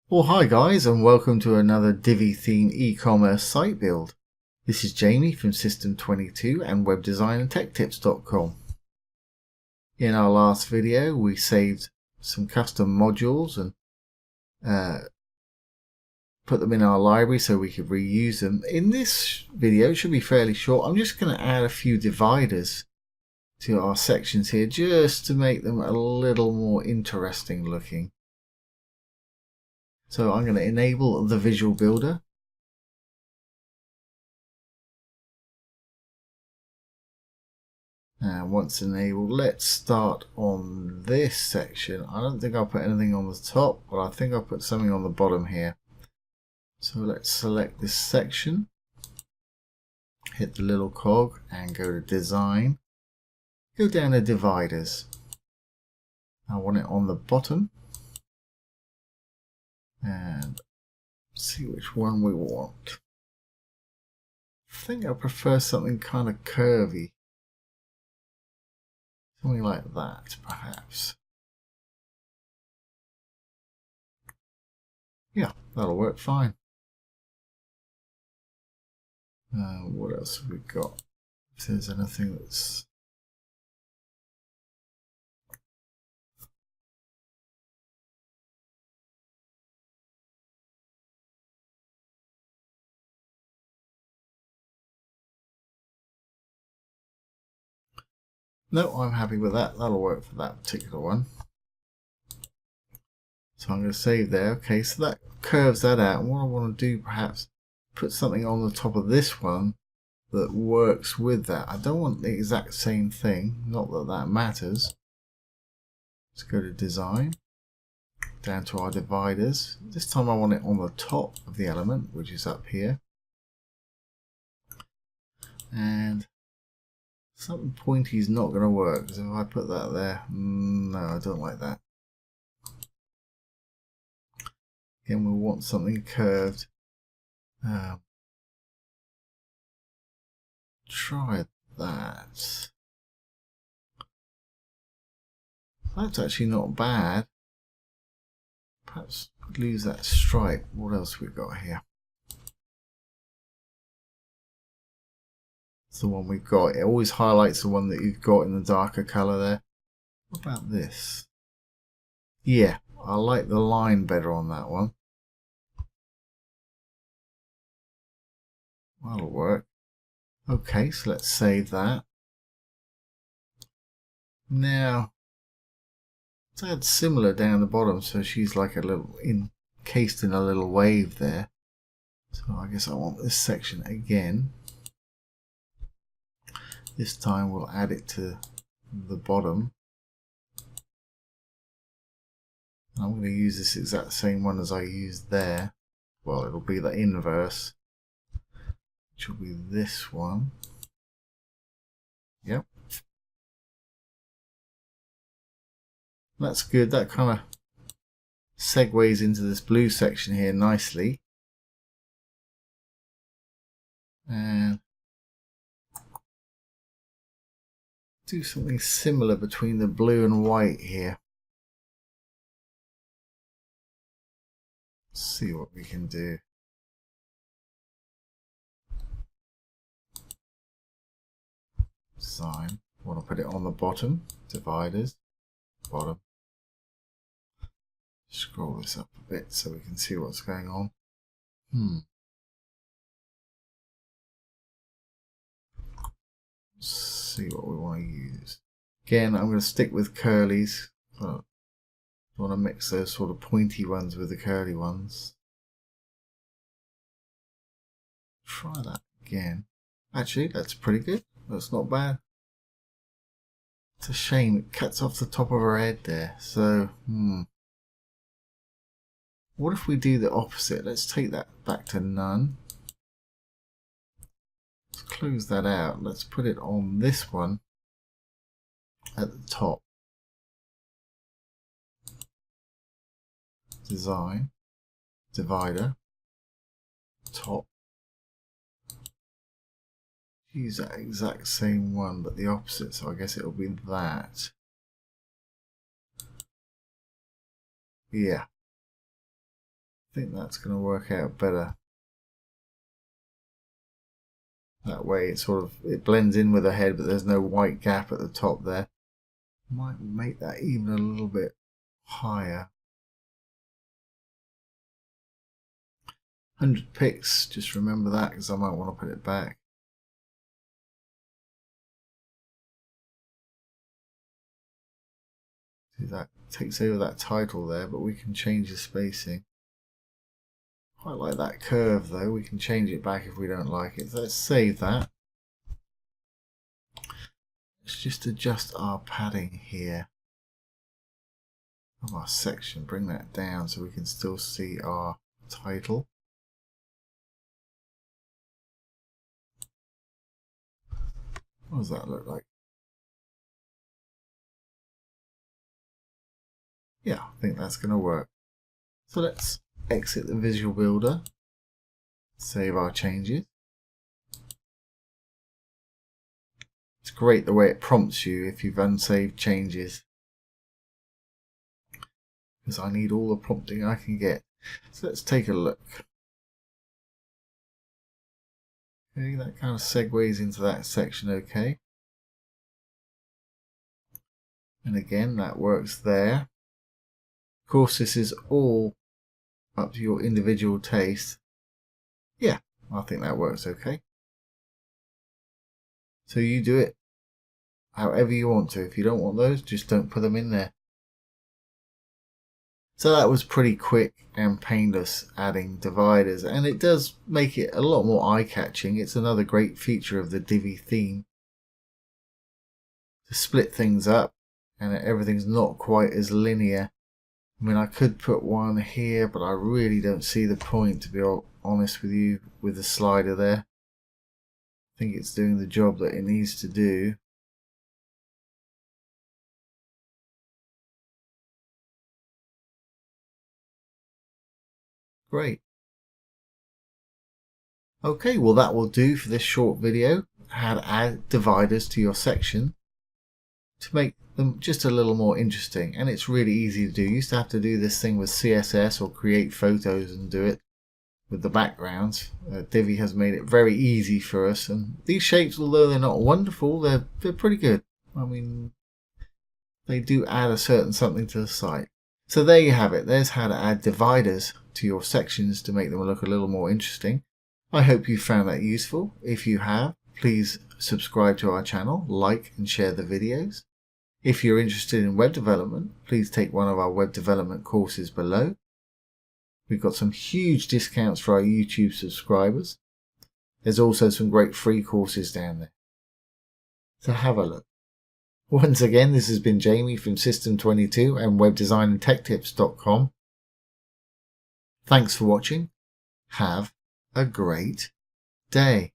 Well, hi guys, and welcome to another Divi theme e-commerce site build. This is Jamie from System22 and webdesignandtechtips.com. In our last video, we saved some custom modules and put them in our library so we could reuse them. In this video, it should be fairly short. I'm just going to add a few dividers to our sections here just to make them a little more interesting looking. So I'm going to enable the visual builder. And once enabled, let's start on this section. I don't think I'll put anything on the top, but I think I'll put something on the bottom here. So let's select this section, hit the little cog and go to design. Go down to dividers. I want it on the bottom. And see which one we want. I think I prefer something kind of curvy. Something like that, perhaps. Yeah, that'll work fine. What else have we got? If there's anything that's... No, I'm happy with that. That'll work for that particular one. So I'm going to save there. Okay, so that curves that out. And what I want to do, perhaps, put something on the top of this one that works with that. I don't want the exact same thing. Not that that matters. Let's go to design. Down to our dividers. This time I want it on the top of the element, which is up here. And something pointy is not going to work. So if I put that there, no, I don't like that. Again, we want something curved. Try that. That's actually not bad. Perhaps lose that stripe. What else we got here? It's the one we've got. It always highlights the one that you've got in the darker color there. What about this? Yeah, I like the line better on that one. That'll work. Okay, so let's save that. Now, let's add similar down the bottom, so she's like a little encased in a little wave there. So I guess I want this section again. This time we'll add it to the bottom. And I'm going to use this exact same one as I used there. Well, it'll be the inverse, which will be this one. Yep. That's good. That kind of segues into this blue section here nicely. And do something similar between the blue and white here. Let's see what we can do. Design. I want to put it on the bottom. Dividers. Bottom. Scroll this up a bit so we can see what's going on. Let's see what we want to use. Again, I'm going to stick with curlies. I want to mix those sort of pointy ones with the curly ones. Try that again. Actually, that's pretty good. That's not bad. It's a shame it cuts off the top of her head there. So, what if we do the opposite? Let's take that back to none. Let's close that out. Let's put it on this one at the top. Design, divider, top. Use that exact same one but the opposite, so I guess it'll be that. Yeah. think that's going to work out better. That way it blends in with the head, but there's no white gap at the top there. Might make that even a little bit higher. 100 picks, just remember that because I might want to put it back. See, that takes over that title there, but we can change the spacing. Quite like that curve though, we can change it back if we don't like it. So let's save that. Let's just adjust our padding here of our section, bring that down so we can still see our title. What does that look like? Yeah, I think that's going to work. So let's exit the Visual Builder, save our changes. It's great the way it prompts you if you've unsaved changes, because I need all the prompting I can get. So let's take a look. Okay, that kind of segues into that section, okay. And again, that works there. Of course, this is all up to your individual taste. Yeah, I think that works okay. So you do it however you want to. If you don't want those, just don't put them in there. So that was pretty quick and painless adding dividers, and it does make it a lot more eye-catching. It's another great feature of the Divi theme, to split things up and everything's not quite as linear. I mean, I could put one here, but I really don't see the point, to be honest with you, with the slider there. I think it's doing the job that it needs to do. Great. Okay, well that will do for this short video, how to add dividers to your section to make them just a little more interesting. And it's really easy to do. You used to have to do this thing with CSS or create photos and do it with the backgrounds. Divi has made it very easy for us, and these shapes, although they're not wonderful, they're pretty good. I mean, they do add a certain something to the site. So there you have it. There's how to add dividers to your sections to make them look a little more interesting. I hope you found that useful. If you have, please subscribe to our channel, like and share the videos. If you're interested in web development, please take one of our web development courses below. We've got some huge discounts for our YouTube subscribers. There's also some great free courses down there. So have a look. Once again, this has been Jamie from System22 and webdesignandtechtips.com. Thanks for watching. Have a great day.